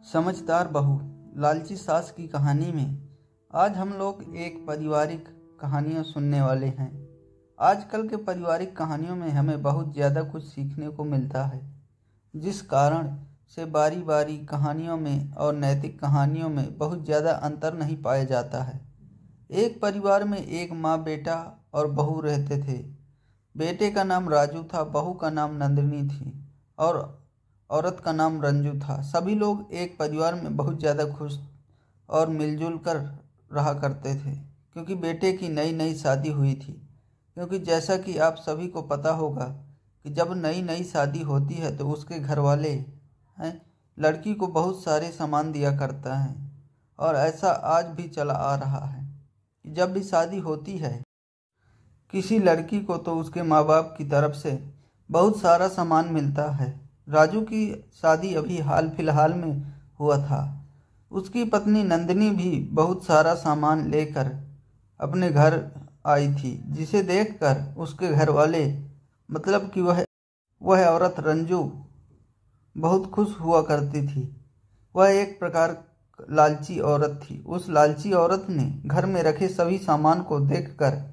समझदार बहू लालची सास की कहानी में आज हम लोग एक पारिवारिक कहानियाँ सुनने वाले हैं। आजकल के पारिवारिक कहानियों में हमें बहुत ज़्यादा कुछ सीखने को मिलता है, जिस कारण से बारी बारी कहानियों में और नैतिक कहानियों में बहुत ज़्यादा अंतर नहीं पाया जाता है। एक परिवार में एक माँ, बेटा और बहू रहते थे। बेटे का नाम राजू था, बहू का नाम नंदिनी थी और औरत का नाम रंजू था। सभी लोग एक परिवार में बहुत ज़्यादा खुश और मिलजुल कर रहा करते थे, क्योंकि बेटे की नई नई शादी हुई थी। क्योंकि जैसा कि आप सभी को पता होगा कि जब नई नई शादी होती है तो उसके घर वाले लड़की को बहुत सारे सामान दिया करता है, और ऐसा आज भी चला आ रहा है। जब भी शादी होती है किसी लड़की को तो उसके माँ बाप की तरफ से बहुत सारा सामान मिलता है। राजू की शादी अभी हाल फिलहाल में हुआ था। उसकी पत्नी नंदिनी भी बहुत सारा सामान लेकर अपने घर आई थी, जिसे देखकर उसके घर वाले मतलब कि वह औरत रंजू बहुत खुश हुआ करती थी। वह एक प्रकार लालची औरत थी। उस लालची औरत ने घर में रखे सभी सामान को देखकर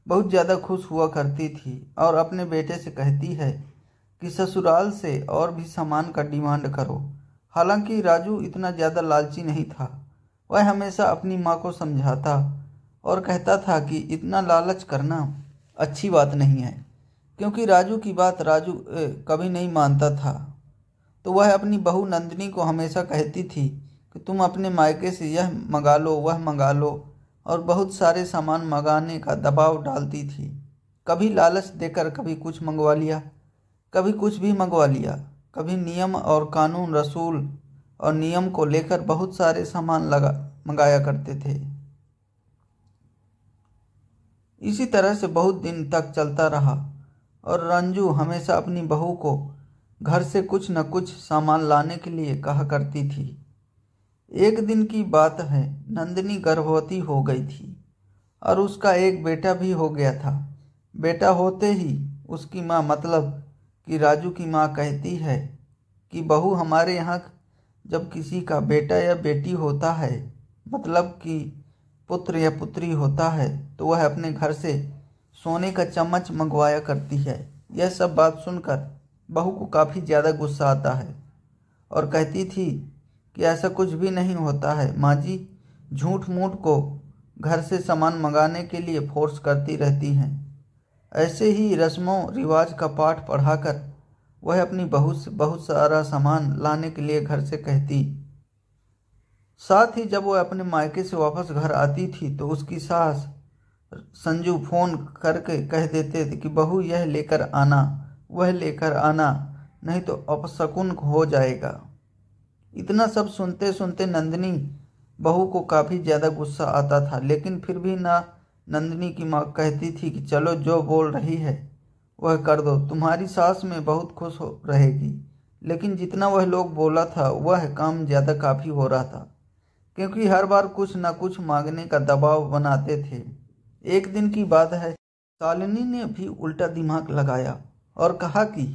बहुत ज़्यादा खुश हुआ करती थी और अपने बेटे से कहती है कि ससुराल से और भी सामान का डिमांड करो। हालांकि राजू इतना ज़्यादा लालची नहीं था। वह हमेशा अपनी माँ को समझाता और कहता था कि इतना लालच करना अच्छी बात नहीं है, क्योंकि राजू की बात राजू कभी नहीं मानता था। तो वह अपनी बहू नंदिनी को हमेशा कहती थी कि तुम अपने मायके से यह मंगा लो, वह मंगा लो, और बहुत सारे सामान मंगाने का दबाव डालती थी। कभी लालच देकर कभी कुछ मंगवा लिया, कभी कुछ भी मंगवा लिया। कभी नियम और कानून रसूल और नियम को लेकर बहुत सारे सामान मंगाया करते थे। इसी तरह से बहुत दिन तक चलता रहा और रंजू हमेशा अपनी बहू को घर से कुछ न कुछ सामान लाने के लिए कहा करती थी। एक दिन की बात है, नंदिनी गर्भवती हो गई थी और उसका एक बेटा भी हो गया था। बेटा होते ही उसकी माँ मतलब कि राजू की माँ कहती है कि बहू, हमारे यहाँ जब किसी का बेटा या बेटी होता है, मतलब कि पुत्र या पुत्री होता है, तो वह अपने घर से सोने का चम्मच मंगवाया करती है। यह सब बात सुनकर बहू को काफ़ी ज़्यादा गुस्सा आता है और कहती थी कि ऐसा कुछ भी नहीं होता है। माँ जी झूठ मूठ को घर से सामान मंगाने के लिए फोर्स करती रहती हैं। ऐसे ही रस्मों रिवाज का पाठ पढ़ाकर वह अपनी बहू से बहुत सारा सामान लाने के लिए घर से कहती। साथ ही जब वह अपने मायके से वापस घर आती थी तो उसकी सास संजू फोन करके कह देते थे कि बहू यह लेकर आना, वह लेकर आना, नहीं तो अपशकुन हो जाएगा। इतना सब सुनते सुनते नंदिनी बहू को काफ़ी ज़्यादा गुस्सा आता था, लेकिन फिर भी ना नंदिनी की माँ कहती थी कि चलो जो बोल रही है वह कर दो, तुम्हारी सास में बहुत खुश रहेगी। लेकिन जितना वह लोग बोला था वह काम ज़्यादा काफ़ी हो रहा था, क्योंकि हर बार कुछ ना कुछ मांगने का दबाव बनाते थे। एक दिन की बात है, शालिनी ने भी उल्टा दिमाग लगाया और कहा कि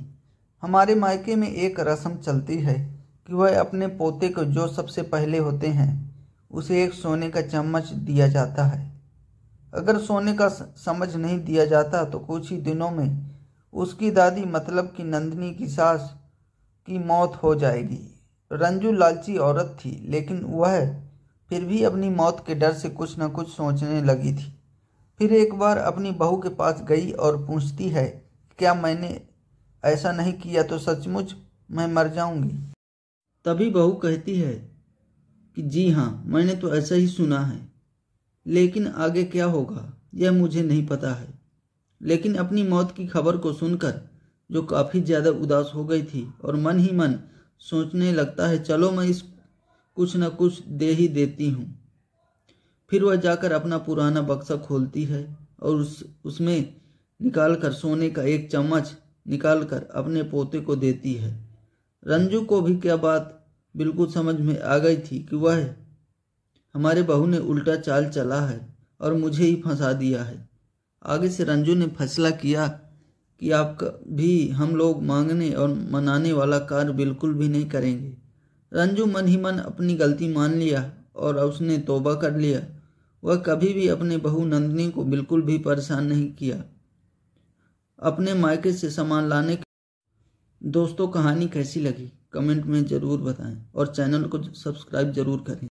हमारे मायके में एक रस्म चलती है कि वह अपने पोते को जो सबसे पहले होते हैं उसे एक सोने का चम्मच दिया जाता है। अगर सोने का समझ नहीं दिया जाता तो कुछ ही दिनों में उसकी दादी मतलब कि नंदिनी की सास की मौत हो जाएगी। रंजू लालची औरत थी, लेकिन वह फिर भी अपनी मौत के डर से कुछ न कुछ सोचने लगी थी। फिर एक बार अपनी बहू के पास गई और पूछती है, क्या मैंने ऐसा नहीं किया तो सचमुच मैं मर जाऊंगी? तभी बहू कहती है कि जी हाँ, मैंने तो ऐसा ही सुना है, लेकिन आगे क्या होगा यह मुझे नहीं पता है। लेकिन अपनी मौत की खबर को सुनकर जो काफ़ी ज़्यादा उदास हो गई थी और मन ही मन सोचने लगता है, चलो मैं इस कुछ न कुछ दे ही देती हूँ। फिर वह जाकर अपना पुराना बक्सा खोलती है और उसमें निकालकर सोने का एक चम्मच निकालकर अपने पोते को देती है। रंजू को भी क्या बात बिल्कुल समझ में आ गई थी कि वह हमारे बहू ने उल्टा चाल चला है और मुझे ही फंसा दिया है। आगे से रंजू ने फैसला किया कि आपका भी हम लोग मांगने और मनाने वाला कार्य बिल्कुल भी नहीं करेंगे। रंजू मन ही मन अपनी गलती मान लिया और उसने तौबा कर लिया। वह कभी भी अपने बहू नंदिनी को बिल्कुल भी परेशान नहीं किया अपने मायके से सामान लाने के। दोस्तों, कहानी कैसी लगी कमेंट में ज़रूर बताएं और चैनल को सब्सक्राइब ज़रूर करें।